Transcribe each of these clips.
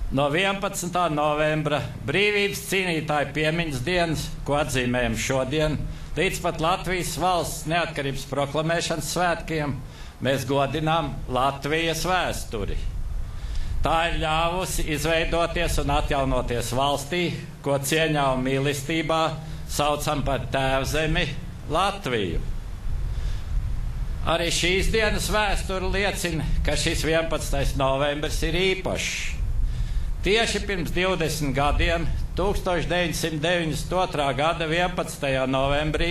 No 11. novembra brīvības cīnītāju piemiņas dienas, ko atzīmējam šodien, līdz pat Latvijas valsts neatkarības proklamēšanas svētkiem, mēs godinām Latvijas vēsturi. Tā ir ļāvusi izveidoties un atjaunoties valstī, ko cieņā un mīlestībā saucam par tēvzemi Latviju. Arī šīs dienas vēsture liecina, ka šis 11. novembris ir īpašs. Tieši pirms 20 gadiem, 1992. gada 11. novembrī,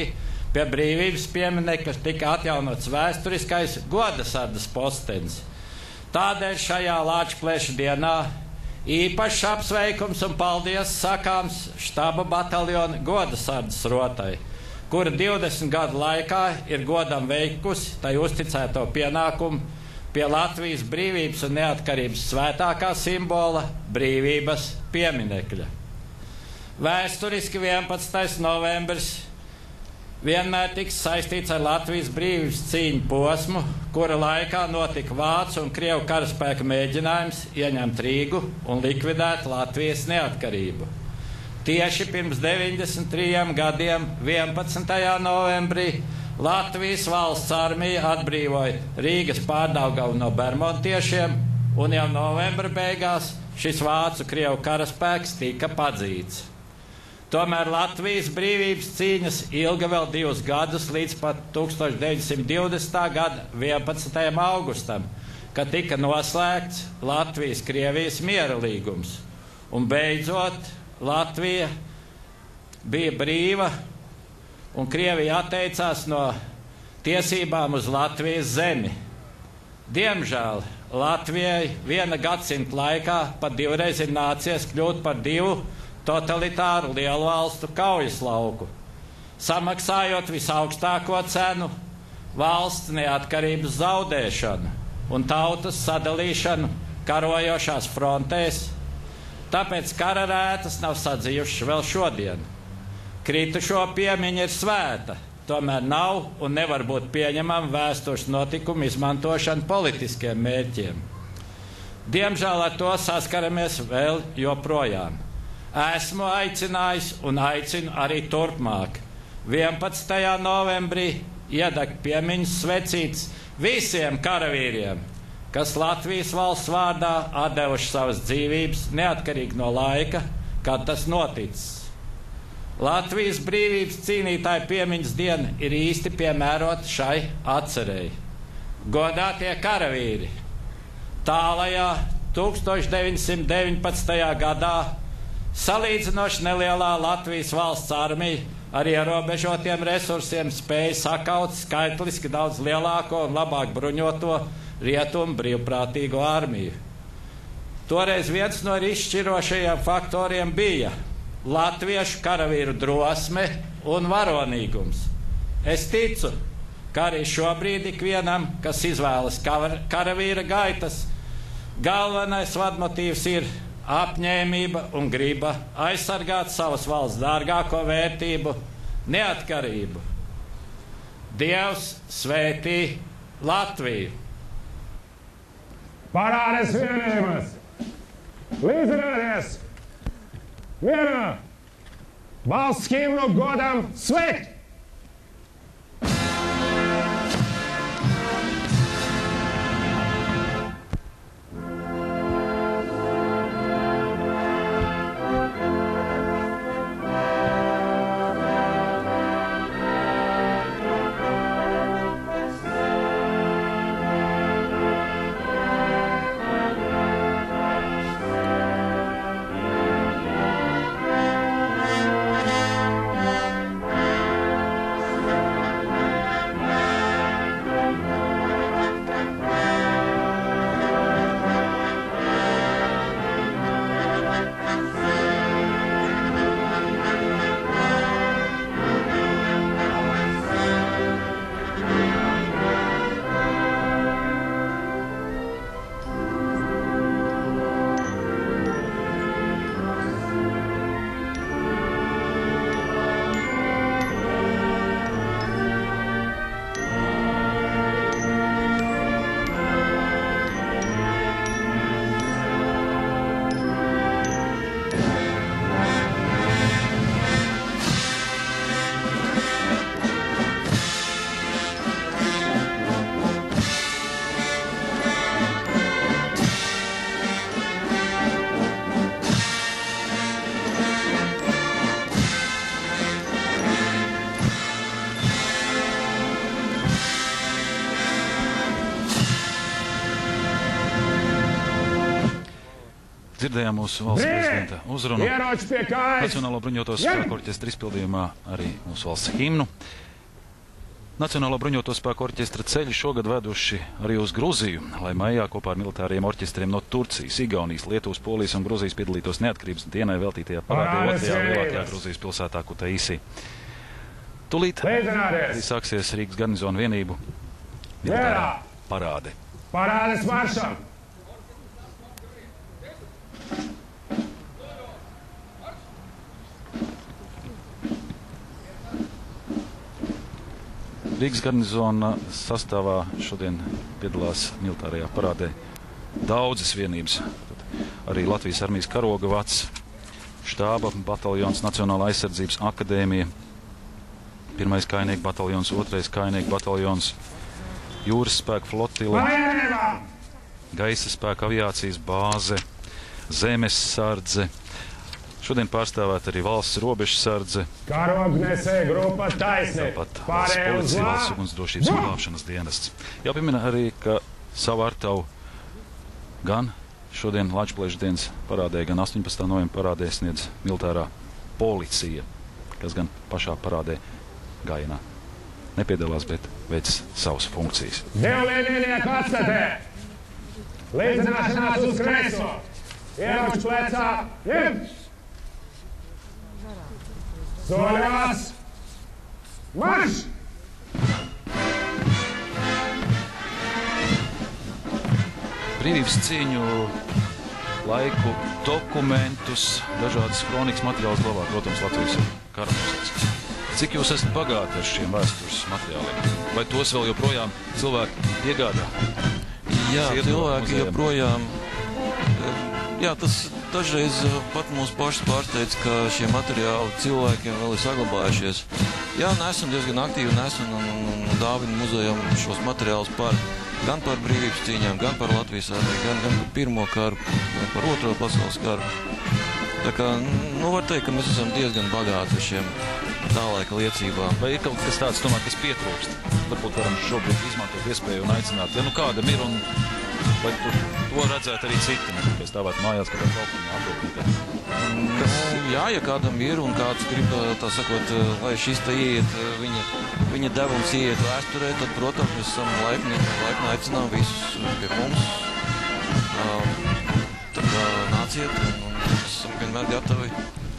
pie brīvības pieminekļa tika atjaunots vēsturiskais godasardas postenis. Tādēļ šajā Lāčplēša dienā īpašs apsveikums un paldies sakāms štaba bataljona godasardas rotai, kura 20 gadu laikā ir godam veikusi tai uzticēto pienākumu pie Latvijas brīvības un neatkarības svētākā simbola brīvības pieminekļa. Vēsturiski 11. novembris vienmēr tiks saistīts ar Latvijas brīvības cīņu posmu, kura laikā notika Vācu un Krievu karaspēka mēģinājums ieņemt Rīgu un likvidēt Latvijas neatkarību. Tieši pirms 93 gadiem, 11. novembrī, Latvijas valsts armija atbrīvoja Rīgas pārdaugavu no bermontiešiem, un jau novembra beigās šis Vācu-Krievu karaspēks tika padzīts. Tomēr Latvijas brīvības cīņas ilga vēl 2 gadus līdz pat 1920. gada 11. augustam, kad tika noslēgts Latvijas-Krievijas miera līgums, un beidzot Latvija bija brīva, un Krievija atteicās no tiesībām uz Latvijas zemi. Diemžēl Latvijai viena gadsimta laikā pat 2 reizes ir nācies kļūt par 2 totalitāru lielvalstu kaujas lauku, samaksājot visaugstāko cenu valsts neatkarības zaudēšanu un tautas sadalīšanu karojošās frontēs, tāpēc kara rētas nav sadzījušas vēl šodien. Kritušo piemiņa ir svēta, tomēr nav un nevar būt pieņemama vēstures notikumu izmantošana politiskiem mērķiem. Diemžēl ar to saskaramies vēl joprojām. Esmu aicinājis un aicinu arī turpmāk 11. novembrī iedegt piemiņas svecītes visiem karavīriem, kas Latvijas valsts vārdā atdevuši savas dzīvības neatkarīgi no laika, kad tas noticis. Latvijas brīvības cīnītāju piemiņas diena ir īsti piemērota šai atcerēji. Godātie karavīri, tālajā 1919. gadā salīdzinoši nelielā Latvijas valsts armija ar ierobežotiem resursiem spēja sakaut skaitliski daudz lielāko un labāk bruņoto rietumu brīvprātīgo armiju. Toreiz viens no izšķirošajiem faktoriem bija latviešu karavīru drosme un varonīgums. Es ticu, ka arī šobrīd ikvienam, kas izvēlas karavīra gaitas, galvenais vadmotīvs ir apņēmība un griba aizsargāt savas valsts dārgāko vērtību – neatkarību. Dievs svētī Latviju! Parādes vienības! Līdzrādies! Vienā! Valsts himnu godam sveikt! Dzirdējām mūsu valsts prezidenta uzrunu. Ieroči pie kājas! Nacionālo bruņoto spēku orķestra izpildījumā arī mūsu valsts himnu. Nacionālo bruņoto spēku orķestra ceļi šogad veduši arī uz Gruziju, lai maijā kopā ar militāriem orķestriem no Turcijas, Igaunijas, Lietuvas, Polijas un Gruzijas piedalītos neatkarības dienai veltītajā parādē otrajā lielākajā Gruzijas pilsētā Kutaisi. Tūlīt arī sāksies Rīgas garnizona vienību militārā parāde. Parādes maršam! Rīgas garnizona sastāvā šodien piedalās militārajā parādē daudzas vienības. Arī Latvijas armijas karoga vads, štāba bataljons, Nacionālā aizsardzības akadēmija, 1. kājnieku bataljons, 2. kājnieku bataljons, jūras spēku flotile, gaisa spēku aviācijas bāze, zemes sardze. Šodien pārstāvēt arī valsts robežsardze, Karognesēja grupa taisni, tāpat valsts policija, valsts ugunsdrošības un glābšanas dienests. Jāpiemina arī, ka savu artavu gan šodien Lačplēša dienas parādē, gan 18. novembra parādē sniedz militārā policija, kas gan pašā parādē gājienā nepiedalās, bet veic savas funkcijas. Divlielnieku atstatē! Līdzināšanās uz kreiso! Ieroči plecā! Ņem! Soļās! Marš! Brīvības cīņu laiku dokumentus, dažādas kronikas materiālus glabā, protams, Latvijas kara muzejs. Cik jūs esat bagāti ar šiem vēstures materiāliem? Vai tos vēl joprojām cilvēki iegādā? Jā, cilvēki joprojām. Jā, tas dažreiz pat mūs pašus pārsteidz, ka šie materiāli cilvēkiem vēl ir saglabājušies. Jā, nesam diezgan aktīvi nesam un dāvinu muzejam šos materiālus gan par brīvības cīņām, gan par Latvijas armiju, gan par Pirmo karu, gan par Otro pasaules karu. Tā kā, var teikt, ka mēs esam diezgan bagāti ar šiem tā laika liecībām. Vai ir kaut kas tāds, tomēr, kas pietrūkst? Varbūt varam šobrīd izmantot iespēju un aicināt, ja kādam ir un vai to redzētu arī citi, ne tikai stāvēt mājās, kādā kalpiņā aprūpītē? Jā, ja kādam ir un kāds grib, tā sakot, lai šis te ieiet, viņa devums ieiet vēsturē, tad, protams, mēs esam laipni aicinām visus pie mums. Tā kā nāciet un esam vienmēr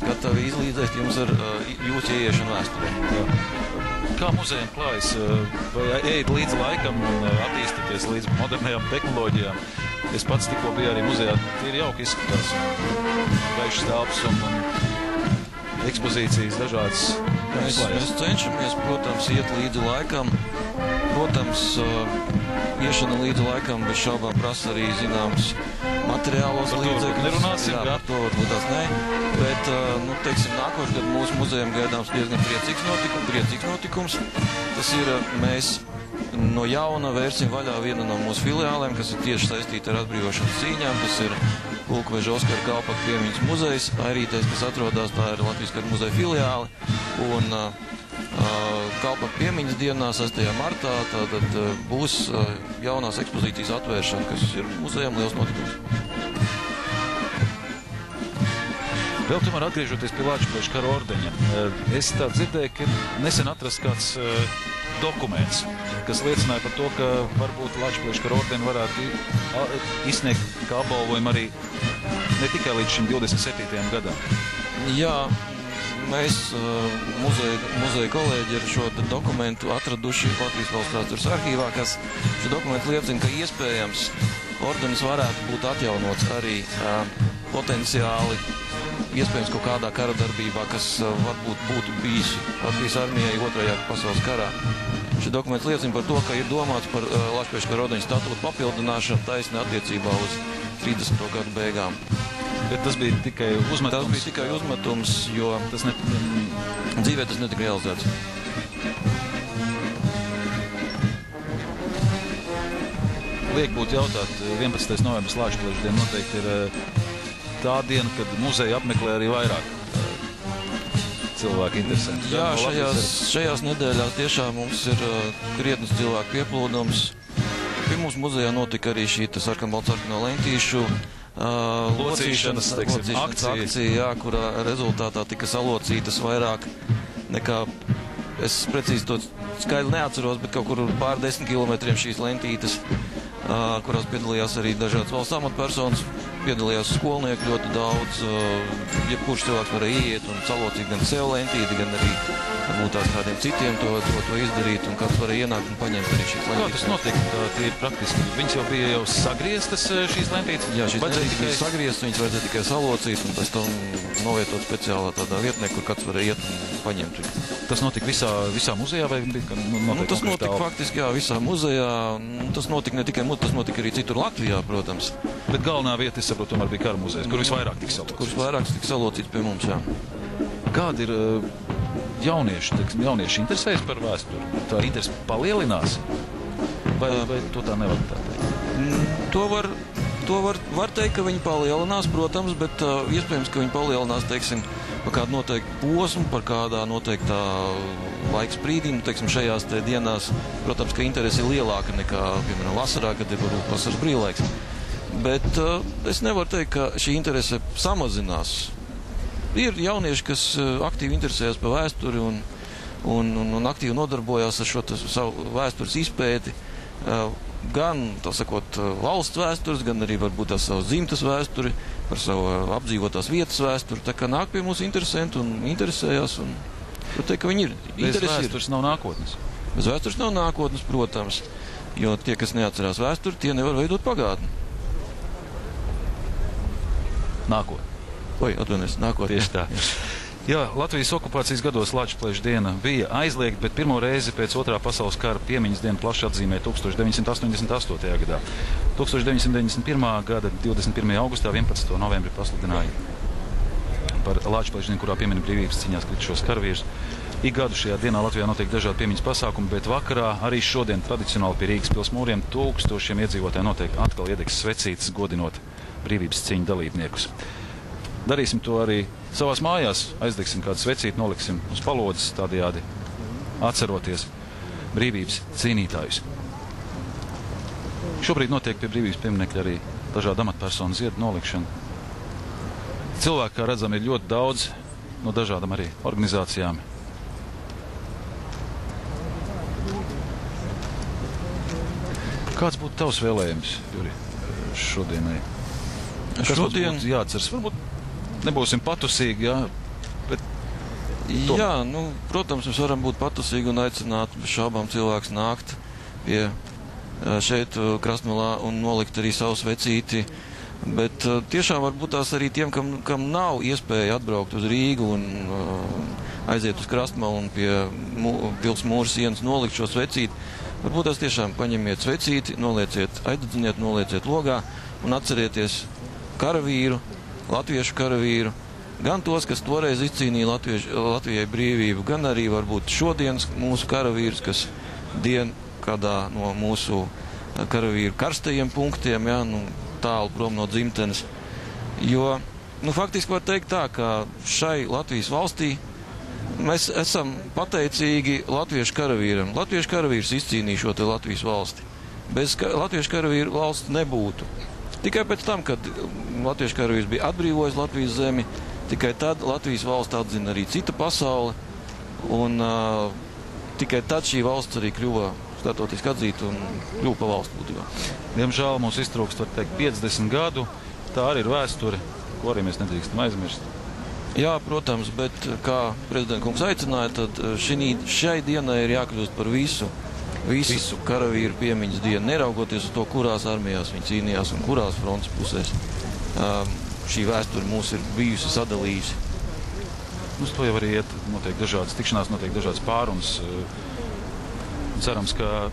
gatavi izlīdzēt jums ar jūsu ieiešanu vēsturē. Kā muzejam klājas? Vai ejat līdz laikam un attīstaties līdz modernajām tehnoloģijām? Es pats tikko biju arī muzejā, ir jauki izskatās, gaišas telpas un ekspozīcijas dažādas. Mēs cenšamies, protams, iet līdzi laikam. Protams, iešana līdzi laikam bez šaubām prasa arī zināms materiālos līdzekļus. Nerunāsim, jā, par to varbūt tās ne. Bet, teiksim, nākošais gadu mūsu muzejam gaidāms diezgan priecīgs notikums. Tas ir, mēs no jauna vērsim vaļā vienu no mūsu filiālēm, kas ir tieši saistīta ar atbrīvošanas cīņām. Tas ir Pulkveža Oskara Kalpaka piemiņas muzejs. Airītais, kas atrodas, tā ir Latvijas kara muzeja filiāli. Un Kalpaka piemiņas dienā, 6. martā, tātad būs jaunās ekspozīcijas atvēršana, kas ir muzejam liels notikums. Vēl tomēr atgriežoties pie Lačplēša kara ordeņa, es tā dzirdēju, ka nesen atrasts kāds dokuments, kas liecināja par to, ka varbūt Lačplēša kara ordeni varētu izsniegt kā apbalvojumu arī ne tikai līdz šim 27. gadam. Jā, mēs muzeja kolēģi ar šo dokumentu atraduši Latvijas valsts vēstures arhīvā, kas šo dokumentu liecina, ka iespējams ordenis varētu būt atjaunots arī potenciāli, iespējams kaut kādā kara darbībā, kas varbūt būtu bijusi Latvijas armijai Otrajā pasaules karā. Šie dokumenti liecina par to, ka ir domāts par Lačplēša kara ordeņa statūtu papildināšanu taisni attiecībā uz 30. gadu beigām. Bet tas bija tikai uzmetums? Tas bija tikai uzmetums, jo dzīvē tas netika realizēts. Liek būtu jautāt, 11. novembris Lačplēša diena noteikti ir tā diena, kad muzeja apmeklē arī vairāk cilvēku interesanti. Jā, šajās nedēļās tiešām mums ir krietnes cilvēku pieplūdums. Pie mums muzejā notika arī šī sarkanbaltsarkano lentīšu locīšanas akcija, jā, kurā rezultātā tika salocītas vairāk nekā, es precīzi to skaidri neatceros, bet kaut kur pār 10 kilometriem šīs lentītes, kurās piedalījās arī dažādas valsts amatpersonas, piedalījās skolnieki ļoti daudz, jebkurš cilvēks varēja iet un salocīt gan sev lentīti, gan arī varbūt tās kādiem citiem to izdarīt, un kāds varēja ienākt un paņemt arī šīs lentītes. Kā tas notika? Tā ir praktiski. Viņas jau bija jau sagrieztas šīs lentītes? Jā, šīs lentītes bija sagrieztas, viņas vajadzēja tikai salocīt un pēc tam novietot speciālā tādā vietnē, kur kāds varēja iet un paņemt viņu. Tas notika visā muzejā vai bija tas notika faktiski, jā, visā muzejā. Tas notika ne tikai tas notika arī citur Latvijā, protams. Bet galvenā vieta, es saprotu, tomēr bija Kara muzejs, kur visvairāk tika salocīts. Kurš vairāk tika salocīts pie mums, jā. Kādi ir jaunieši interesējas par vēsturi? Tā interese palielinās? Vai to tā nevar tā teikt? To var teikt, ka viņi palielinās, protams, bet iespējams, ka viņi palielinās, teiksim, par kādu noteiktu posmu, par kādā noteiktā laika sprīdī. Teiksim, šajās dienās, protams, ka interese ir lielāka nekā, piemēram, vasarā, kad ir varbūt vasaras brīvlaiks. Bet es nevaru teikt, ka šī interese samazinās. Ir jaunieši, kas aktīvi interesējas par vēsturi un aktīvi nodarbojās ar šo savu vēstures izpēti. Gan, tā sakot, valsts vēstures, gan arī varbūt tās savas dzimtas vēsturi, par savu apdzīvotās vietas vēsturi. Tā kā nāk pie mums interesanti un interesējās. Un, teikt, ka viņi ir Bez vēstures nav nākotnes. Bez vēstures nav nākotnes, protams. Jo tie, kas neatcerās vēsturi, tie nevar veidot pagātni. Nākotne. Nākotnē. Tieši tā. Jā, Latvijas okupācijas gados Lāčplēša diena bija aizliegta, bet pirmo reizi pēc Otrā pasaules kara piemiņas dienu plaši atzīmē 1988. gadā. 1991. gada 21. augustā 11. novembrī pasludināja par Lāčplēša dienu, kurā piemina brīvības cīņās kritušos karavīrus. Ik gadu šajā dienā Latvijā notiek dažādi piemiņas pasākumi, bet vakarā arī šodien tradicionāli pie Rīgas pils mūriem tūkstošiem iedzīvotāji notiek atkal iedegs svecītes, godinot brīvības cīņu dalībniekus. Darīsim to arī savās mājās, aizdegsim kādu svecīti, noliksim uz palodzes, tādējādi atceroties brīvības cīnītājus. Šobrīd notiek pie brīvības pieminekļa arī dažādu amatpersonu ziedu nolikšana. Cilvēki, kā redzam, ir ļoti daudz no dažādām arī organizācijām. Kāds būtu tavs vēlējums, Juri, šodienai? Kas būtu jāatceras? Varbūt nebūsim patusīgi, jā, bet... Jā, protams, mēs varam būt patusīgi un aicināt bez šābām cilvēks nākt pie šeit Krastmalā un nolikt arī savu svecīti, bet tiešām varbūt tās arī tiem, kam nav iespēja atbraukt uz Rīgu un aiziet uz Krastmalu un pie pils mūra sienas nolikt šo svecīti, varbūt tās tiešām paņemiet svecīti, aizdedziniet, nolieciet logā un atcerieties karavīru, latviešu karavīru, gan tos, kas toreiz izcīnīja Latvijai brīvību, gan arī varbūt šodienas mūsu karavīrus, kas kādā no mūsu karavīru karstajiem punktiem, jā, tālu prom no dzimtenes. Jo, faktiski var teikt tā, ka šai Latvijas valstī mēs esam pateicīgi latviešu karavīram. Latviešu karavīrs izcīnīja šo te Latvijas valsti. Bez latviešu karavīru valsts nebūtu. Tikai pēc tam, kad latviešu karavīrs bija atbrīvojis Latvijas zemi, tikai tad Latvijas valsts atzina arī cita pasaule, un tikai tad šī valsts arī kļuva starptautiski atzīta un kļuva pa valsts būtībā. Diemžēl mums iztrūkst, var teikt, 50 gadu. Tā arī ir vēsture, ko arī mēs nedrīkstam aizmirst. Jā, protams, bet kā prezidenta kungs aicināja, tad šai dienai ir jākļūst par visu karavīru piemiņas dienu, neraugoties uz to, kurās armijās viņi cīnījās un kurās frontes pusēs. Šī vēsture mūs ir bijusi sadalījusi. Uz to jau arī iet, notiek dažādas tikšanās, notiek dažādas pārunas. Cerams, ka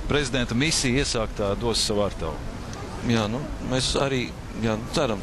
prezidenta misija iesāktā dos savu ārtavu. Jā, mēs arī ceram.